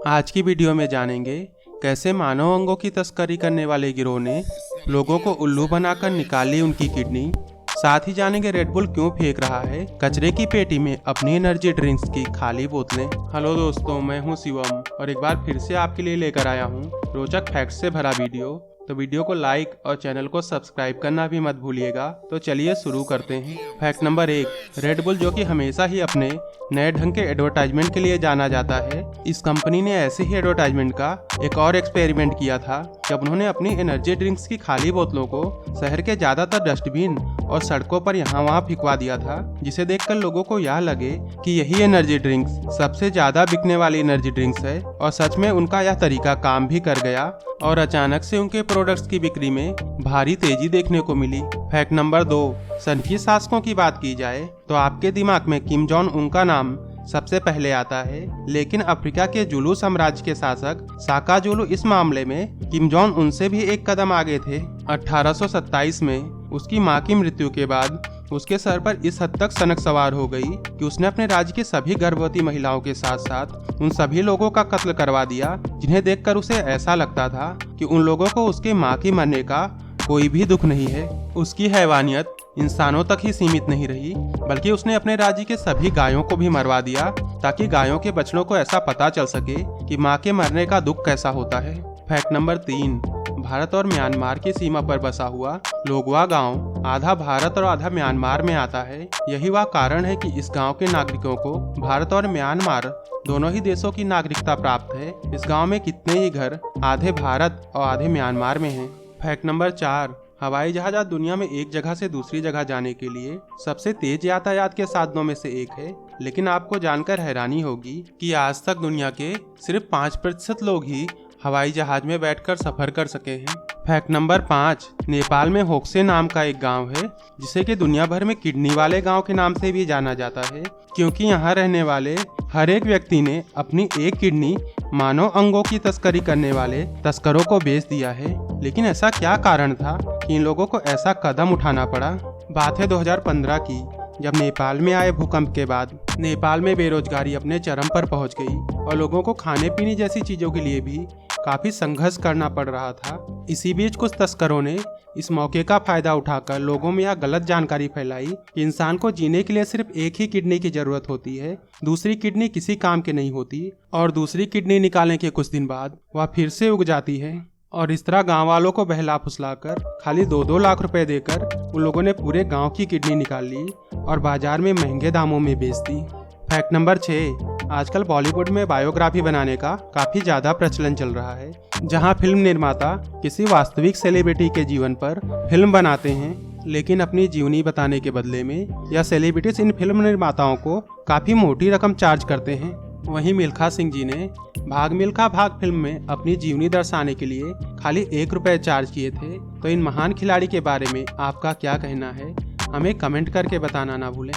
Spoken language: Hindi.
आज की वीडियो में जानेंगे कैसे मानव अंगों की तस्करी करने वाले गिरोह ने लोगों को उल्लू बनाकर निकाली उनकी किडनी। साथ ही जानेंगे रेड बुल क्यों फेंक रहा है कचरे की पेटी में अपनी एनर्जी ड्रिंक्स की खाली बोतलें। हेलो दोस्तों, मैं हूं शिवम और एक बार फिर से आपके लिए लेकर आया हूं रोचक फैक्ट्स से भरा वीडियो। तो वीडियो को लाइक और चैनल को सब्सक्राइब करना भी मत भूलिएगा। तो चलिए शुरू करते हैं। फैक्ट नंबर 1, रेड बुल जो कि हमेशा ही अपने नए ढंग के एडवर्टाइजमेंट के लिए जाना जाता है, इस कंपनी ने ऐसे ही एडवर्टाइजमेंट का एक और एक्सपेरिमेंट किया था जब उन्होंने अपनी एनर्जी ड्रिंक्स की खाली बोतलों को शहर के ज्यादातर डस्टबिन और सड़कों पर यहाँ वहाँ फिकवा दिया था, जिसे देखकर लोगों को यह लगे कि यही एनर्जी ड्रिंक्स सबसे ज्यादा बिकने वाली एनर्जी ड्रिंक्स है। और सच में उनका यह तरीका काम भी कर गया और अचानक से उनके प्रोडक्ट्स की बिक्री में भारी तेजी देखने को मिली। फैक्ट नंबर 2, सनकी शासकों की बात की जाए तो आपके दिमाग में किम जोंग उन का नाम सबसे पहले आता है, लेकिन अफ्रीका के जुलू साम्राज्य के शासक साका जुलू इस मामले में किम जोंग उनसे भी एक कदम आगे थे। 1827 में उसकी मां की मृत्यु के बाद उसके सर पर इस हद तक सनक सवार हो गई कि उसने अपने राज्य की सभी गर्भवती महिलाओं के साथ साथ उन सभी लोगों का कत्ल करवा दिया जिन्हें देखकर उसे ऐसा लगता था कि उन लोगों को उसके मां के मरने का कोई भी दुख नहीं है। उसकी हैवानियत इंसानों तक ही सीमित नहीं रही, बल्कि उसने अपने राज्य के सभी गायों को भी मरवा दिया ताकि गायों के बछड़ों को ऐसा पता चल सके कि मां के मरने का दुख कैसा होता है। फैक्ट नंबर 3, भारत और म्यांमार की सीमा पर बसा हुआ लोगवा गांव आधा भारत और आधा म्यांमार में आता है। यही वह कारण है कि इस गांव के नागरिकों को भारत और म्यांमार दोनों ही देशों की नागरिकता प्राप्त है। इस गांव में कितने ही घर आधे भारत और आधे म्यांमार में हैं। फैक्ट नंबर 4, हवाई जहाज आज दुनिया में एक जगह से दूसरी जगह जाने के लिए सबसे तेज यातायात के साधनों में से एक है, लेकिन आपको जानकर हैरानी होगी कि आज तक दुनिया के सिर्फ 5% लोग ही हवाई जहाज में बैठकर सफर कर सके हैं। फैक्ट नंबर 5, नेपाल में होक्से नाम का एक गांव है जिसे कि दुनिया भर में किडनी वाले गांव के नाम से भी जाना जाता है, क्योंकि यहाँ रहने वाले हर एक व्यक्ति ने अपनी एक किडनी मानव अंगों की तस्करी करने वाले तस्करों को बेच दिया है। लेकिन ऐसा क्या कारण था कि इन लोगों को ऐसा कदम उठाना पड़ा? बात है 2015 की, जब नेपाल में आए भूकंप के बाद नेपाल में बेरोजगारी अपने चरम पर पहुंच गई और लोगों को खाने पीने जैसी चीजों के लिए भी काफी संघर्ष करना पड़ रहा था। इसी बीच कुछ तस्करों ने इस मौके का फायदा उठाकर लोगों में यह गलत जानकारी फैलाई कि इंसान को जीने के लिए सिर्फ एक ही किडनी की जरूरत होती है, दूसरी किडनी किसी काम की नहीं होती और दूसरी किडनी निकालने के कुछ दिन बाद वह फिर से उग जाती है। और इस तरह गांव वालों को बहला फुसलाकर खाली 2-2 लाख रुपए देकर उन लोगों ने पूरे गांव की किडनी निकाल ली और बाजार में महंगे दामों में बेच दी। फैक्ट नंबर 6, आजकल बॉलीवुड में बायोग्राफी बनाने का काफी ज्यादा प्रचलन चल रहा है, जहां फिल्म निर्माता किसी वास्तविक सेलिब्रिटी के जीवन पर फिल्म बनाते हैं, लेकिन अपनी जीवनी बताने के बदले में यह सेलिब्रिटीज इन फिल्म निर्माताओं को काफी मोटी रकम चार्ज करते हैं। वहीं मिल्खा सिंह जी ने भाग मिल्खा भाग फिल्म में अपनी जीवनी दर्शाने के लिए खाली 1 रुपए चार्ज किए थे। तो इन महान खिलाड़ी के बारे में आपका क्या कहना है, हमें कमेंट करके बताना ना भूलें।